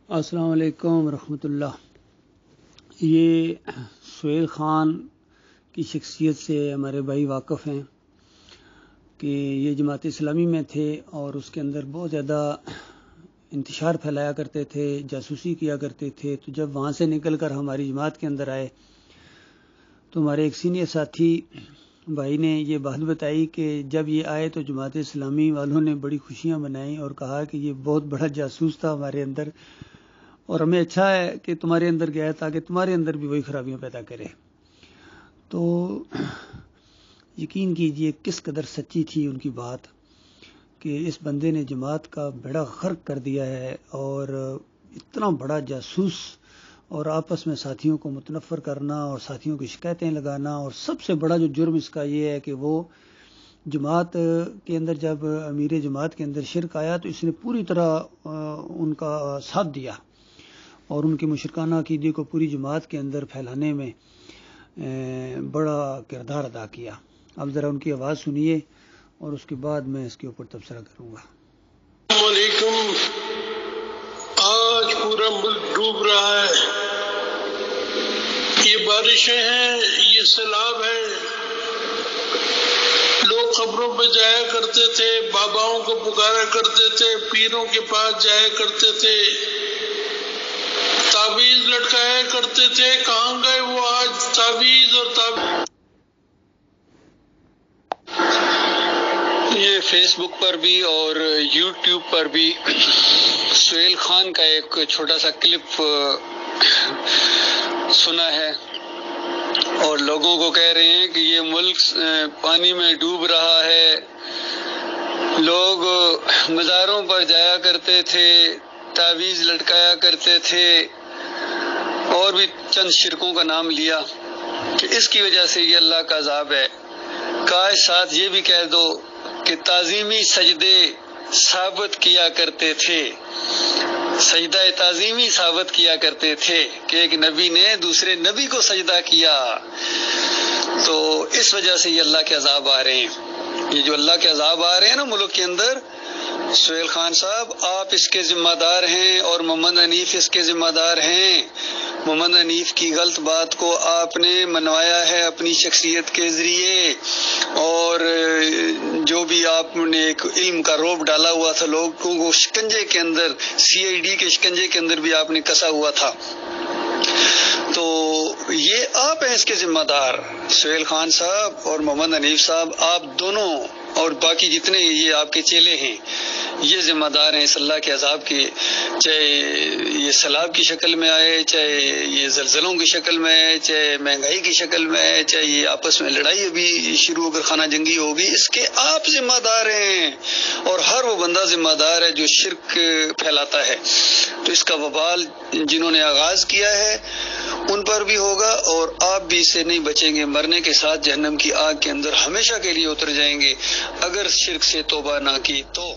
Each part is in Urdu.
السلام علیکم ورحمۃ اللہ۔ یہ سہیل خان کی شخصیت سے ہمارے بھائی واقف ہیں کہ یہ جماعت اسلامی میں تھے اور اس کے اندر بہت زیادہ انتشار پھیلایا کرتے تھے، جاسوسی کیا کرتے تھے۔ تو جب وہاں سے نکل کر ہماری جماعت کے اندر آئے تو ہمارے ایک سینئر ساتھی بھائی نے یہ بات بتائی کہ جب یہ آئے تو جماعت اسلامی والوں نے بڑی خوشیاں منائیں اور کہا کہ یہ بہت بڑا جاسوس تھا ہمارے اندر، اور ہمیں اچھا ہے کہ تمہارے اندر گیا تاکہ تمہارے اندر بھی وہی خرابیاں پیدا کرے۔ تو یقین کیجئے کس قدر سچی تھی ان کی بات کہ اس بندے نے جماعت کا بیڑا غرق کر دیا ہے، اور اتنا بڑا جاسوس، اور آپس میں ساتھیوں کو متنفر کرنا اور ساتھیوں کی شکایتیں لگانا، اور سب سے بڑا جو جرم اس کا یہ ہے کہ وہ جماعت کے اندر جب امیر جماعت کے اندر شرک آیا تو اس نے پوری طرح ان کا ساتھ دیا اور ان کے مشرکانہ عقیدے کو پوری جماعت کے اندر پھیلانے میں بڑا کردار ادا کیا۔ اب ذرا ان کی آواز سنیے اور اس کے بعد میں اس کے اوپر تبصرہ کروں گا۔ السلام علیکم۔ آج پورا ملک ڈوب رہا ہے، یہ بارشیں ہیں، یہ سیلاب ہے۔ لوگ قبروں پہ جایا کرتے تھے، باباؤں کو پکارا کرتے تھے، پیروں کے پاس جایا کرتے تھے، تعویذ لٹکایا کرتے تھے۔ کہاں گئے وہ آج تعویذ اور تعویذ؟ یہ فیس بک پر بھی اور یوٹیوب پر بھی سہیل خان کا ایک چھوٹا سا کلپ سنا ہے، اور لوگوں کو کہہ رہے ہیں کہ یہ ملک پانی میں ڈوب رہا ہے۔ لوگ مزاروں پر جایا کرتے تھے، تعویذ لٹکایا کرتے تھے، اور بھی چند شرکوں کا نام لیا کہ اس کی وجہ سے یہ اللہ کا عذاب ہے۔ کاش ساتھ یہ بھی کہہ دو کہ تعظیمی سجدے ثابت کیا کرتے تھے، سجدہ تعظیمی ثابت کیا کرتے تھے کہ ایک نبی نے دوسرے نبی کو سجدہ کیا، تو اس وجہ سے یہ اللہ کے عذاب آ رہے ہیں۔ یہ جو اللہ کے عذاب آ رہے ہیں نا ملک کے اندر، سہیل خان صاحب آپ اس کے ذمہ دار ہیں، اور محمد حنیف اس کے ذمہ دار ہیں۔ محمد حنیف کی غلط بات کو آپ نے منوایا ہے اپنی شخصیت کے ذریعے، اور جو بھی آپ نے ایک علم کا روب ڈالا ہوا تھا لوگوں کو شکنجے کے اندر، CID کے شکنجے کے اندر بھی آپ نے کسا ہوا تھا، تو یہ آپ ہیں اس کے ذمہ دار۔ سہیل خان صاحب اور محمد حنیف صاحب، آپ دونوں اور باقی جتنے یہ آپ کے چیلے ہیں، یہ ذمہ دار ہیں اس اللہ کے عذاب کے، چاہے یہ سیلاب کی شکل میں آئے، چاہے یہ زلزلوں کی شکل میں آئے، چاہے مہنگائی کی شکل میں آئے، چاہے یہ آپس میں لڑائی ابھی شروع ہو کر خانہ جنگی ہوگی، اس کے آپ ذمہ دار ہیں، اور ہر وہ بندہ ذمہ دار ہے جو شرک پھیلاتا ہے۔ تو اس کا وبال جنہوں نے آغاز کیا ہے ان پر بھی ہوگا، اور آپ بھی اس سے نہیں بچیں گے، مرنے کے ساتھ جہنم کی آگ کے اندر ہمیشہ کے لیے اتر جائیں گے اگر شرک سے توبہ نہ کی تو۔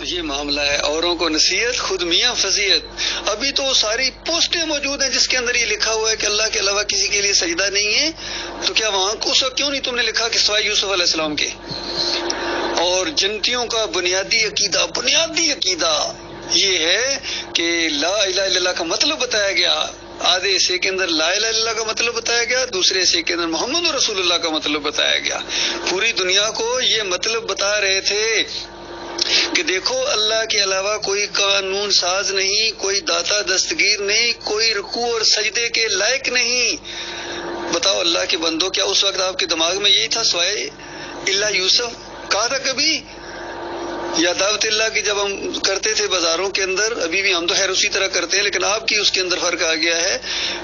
یہ معاملہ ہے، اوروں کو نصیحت، خود میاں فضیحت۔ ابھی تو ساری پوسٹیں موجود ہیں جس کے اندر یہ لکھا ہوا ہے کہ اللہ کے علاوہ کسی کے لیے سجدہ نہیں ہے، تو کیا وہاں اس وقت کیوں نہیں تم نے لکھا کہ سوائے یوسف علیہ السلام کے؟ اور جنتیوں کا بنیادی عقیدہ یہ ہے کہ لا الہ الا اللہ کا مطلب بتایا گیا، آدھے حصے کے اندر لا الہ الا اللہ کا مطلب بتایا گیا، دوسرے حصے کے اندر محمد رسول اللہ کا مطلب بتایا گیا۔ پوری دنیا کو یہ مطلب بتا رہے تھے کہ دیکھو اللہ کے علاوہ کوئی قانون ساز نہیں، کوئی داتا دستگیر نہیں، کوئی رکوع اور سجدے کے لائق نہیں۔ بتاؤ اللہ کے بندو، کیا اس وقت آپ کے دماغ میں یہی تھا سوائے اللہ یوسف؟ کہا تھا کبھی؟ یا دعوت اللہ کی جب ہم کرتے تھے بازاروں کے اندر، ابھی بھی ہم تو خیر اسی طرح کرتے ہیں، لیکن آپ کی اس کے اندر فرق آ گیا ہے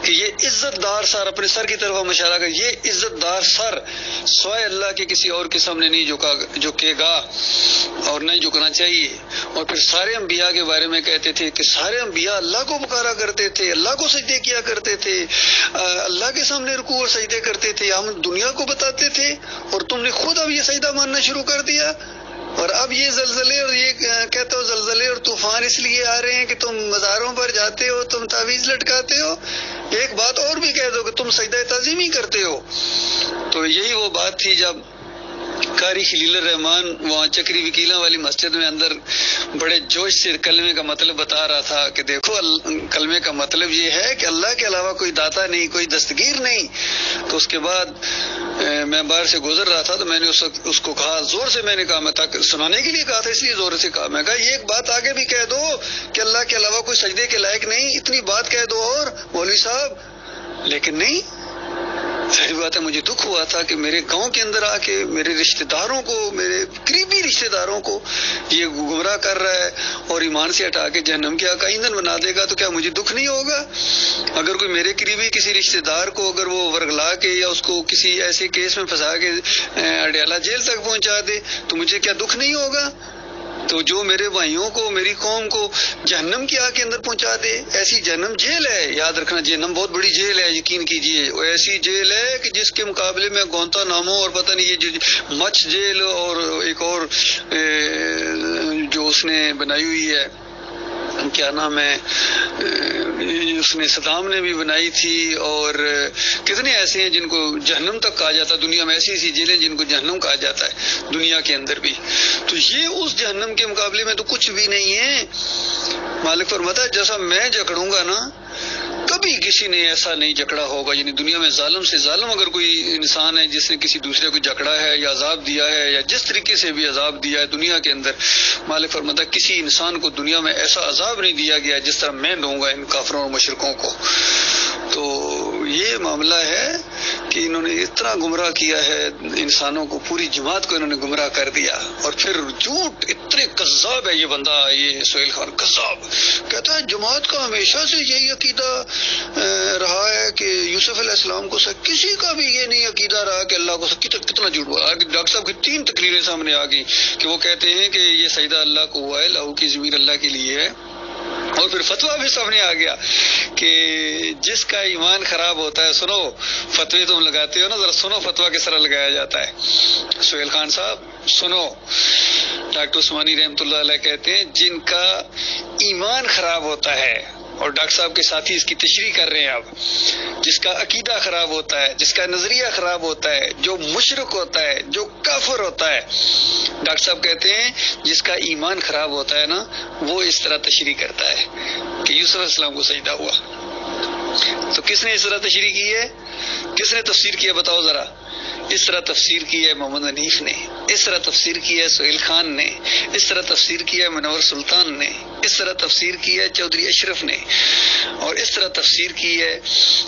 کہ یہ عزت دار سر، اپنے سر کی طرف ہم اشارہ کر، یہ عزت دار سر سوائے اللہ کے کسی اور کے سامنے نہیں جھکے گا اور نہیں جھکنا چاہیے۔ اور پھر سارے انبیاء کے بارے میں کہتے تھے کہ سارے انبیاء اللہ کو پکارا کرتے تھے، اللہ کو سجدے کیا کرتے تھے، اللہ کے سامنے رکوع اور سجدے کرتے تھے، ہم دنیا کو بتاتے تھے، اور تم نے خود اب یہ سجدہ ماننا شروع کر دیا۔ اور اب یہ زلزلے، اور یہ کہتے ہو زلزلے اور طوفان اس لیے آ رہے ہیں کہ تم مزاروں پر جاتے ہو، تم تعویذ لٹکاتے ہو۔ ایک بات اور بھی کہہ دو کہ تم سجدہ تعظیمی کرتے ہو۔ تو یہی وہ بات تھی جب قاری خلیل الرحمان وہاں چکری وکیلاں والی مسجد میں اندر بڑے جوش سے کلمے کا مطلب بتا رہا تھا کہ دیکھو کلمے کا مطلب یہ ہے کہ اللہ کے علاوہ کوئی داتا نہیں، کوئی دستگیر نہیں. تو اس کے بعد میں باہر سے گزر رہا تھا تو میں نے اس کو کہا، زور سے میں نے کہا، میں سنانے کے لیے کہا تھا اس لیے زور سے کہا، میں کہا یہ ایک بات آگے بھی کہہ دو کہ اللہ کے علاوہ کوئی سجدے کے لائق نہیں، اتنی بات کہہ دو اور مولوی صاحب. لیکن نہیں، ظاہر بات ہے مجھے دکھ ہوا تھا کہ میرے گاؤں کے اندر آ کے میرے رشتہ داروں کو، میرے قریبی رشتہ داروں کو یہ گمراہ کر رہا ہے اور ایمان سے ہٹا کے جہنم کے آگ کا ایندھن بنا دے گا. تو کیا مجھے دکھ نہیں ہوگا؟ اگر کوئی میرے قریبی کسی رشتہ دار کو اگر وہ ورگلا کے یا اس کو کسی ایسے کیس میں پھنسا کے اڈیالہ جیل تک پہنچا دے تو مجھے کیا دکھ نہیں ہوگا؟ تو جو میرے بھائیوں کو، میری قوم کو جہنم کی آگ کے اندر پہنچا دے، ایسی جہنم جیل ہے. یاد رکھنا، جہنم بہت بڑی جیل ہے، یقین کیجئے. وہ ایسی جیل ہے کہ جس کے مقابلے میں گونتا نامو اور پتہ نہیں یہ مچ جیل اور ایک اور جو اس نے بنائی ہوئی ہے، کیا نام ہے، اس نے صدام نے بھی بنائی تھی، اور کتنے ایسے ہیں جن کو جہنم تک کہا جاتا ہے دنیا میں. ایسی ایسی جیلیں جن کو جہنم کہا جاتا ہے دنیا کے اندر بھی. تو یہ اس جہنم کے مقابلے میں تو کچھ بھی نہیں ہے. مالک فرماتا ہے جیسا میں جکڑوں گا نا، کبھی کسی نے ایسا نہیں جکڑا ہوگا. یعنی دنیا میں ظالم سے ظالم اگر کوئی انسان ہے جس نے کسی دوسرے کو جکڑا ہے یا عذاب دیا ہے یا جس طریقے سے بھی عذاب دیا ہے دنیا کے اندر، مالک فرماتا ہے کسی انسان کو دنیا میں ایسا عذاب نہیں دیا گیا جس طرح میں دوں گا ان کافروں اور مشرکوں کو. تو یہ معاملہ ہے کہ انہوں نے اتنا گمراہ کیا ہے انسانوں کو، پوری جماعت کو انہوں نے گمراہ کر دیا. اور پھر جھوٹ، اتنے کذاب ہے یہ بندہ، یہ سہیل خان کذاب کہتا ہے جماعت کا ہمیشہ سے یہی عقیدہ رہا ہے کہ یوسف علیہ السلام کو کسی کا بھی یہ نہیں عقیدہ رہا کہ اللہ کو کتنا جھوٹ بولا. ڈاکٹر صاحب کی 3 تقریریں سامنے آ گئی کہ وہ کہتے ہیں کہ یہ سجدہ اللہ کو ہوا ہے، لہو کی ضمیر اللہ کے لیے ہے. اور پھر فتویٰ بھی سامنے آ گیا کہ جس کا ایمان خراب ہوتا ہے، سنو فتوے تم لگاتے ہو نا، ذرا سنو فتویٰ کس طرح لگایا جاتا ہے. سہیل خان صاحب سنو، ڈاکٹر عثمانی رحمۃ اللہ علیہ کہتے ہیں جن کا ایمان خراب ہوتا ہے، اور ڈاکٹر صاحب کے ساتھی اس کی تشریح کر رہے ہیں اب، جس کا عقیدہ خراب ہوتا ہے، جس کا نظریہ خراب ہوتا ہے، جو مشرک ہوتا ہے، جو کافر ہوتا ہے، ڈاکٹر صاحب کہتے ہیں جس کا ایمان خراب ہوتا ہے نا، وہ اس طرح تشریح کرتا ہے کہ یوسف علیہ السلام کو سجدہ ہوا. تو کس نے اس طرح تشریح کی ہے؟ کس نے تفسیر کیا؟ بتاؤ ذرا. اس طرح تفسیر کی ہے محمد حنیف نے، اس طرح تفسیر کی ہے سہیل خان نے، اس طرح تفسیر کی ہے منور سلطان نے، اس طرح تفسیر کی ہے چودھری اشرف نے، اور اس طرح تفسیر کی ہے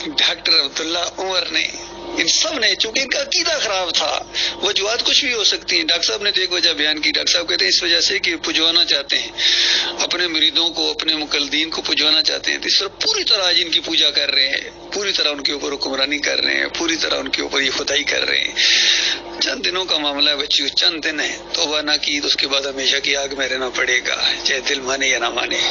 ڈاکٹر عبداللہ عمر نے. ان سب نے، چونکہ ان کا عقیدہ خراب تھا، وجوہات کچھ بھی ہو سکتی ہیں. ڈاکٹر صاحب نے ایک وجہ بیان کی. ڈاکٹر صاحب کہتے ہیں اس وجہ سے کہ پجوانا چاہتے ہیں اپنے مریدوں کو، اپنے مقلدین کو پجوانا چاہتے ہیں. تو اس طرح پوری طرح آج ان کی پوجا کر رہے ہیں، پوری طرح ان کے اوپر حکمرانی کر رہے ہیں، پوری طرح ان کے اوپر یہ خدائی کر رہے ہیں. چند دنوں کا معاملہ ہے بچیوں، چند دن ہے. توبہ نہ کی تو اس کے بعد ہمیشہ کی آگ میں رہنا پڑے گا، چاہے دل مانے یا نہ مانے.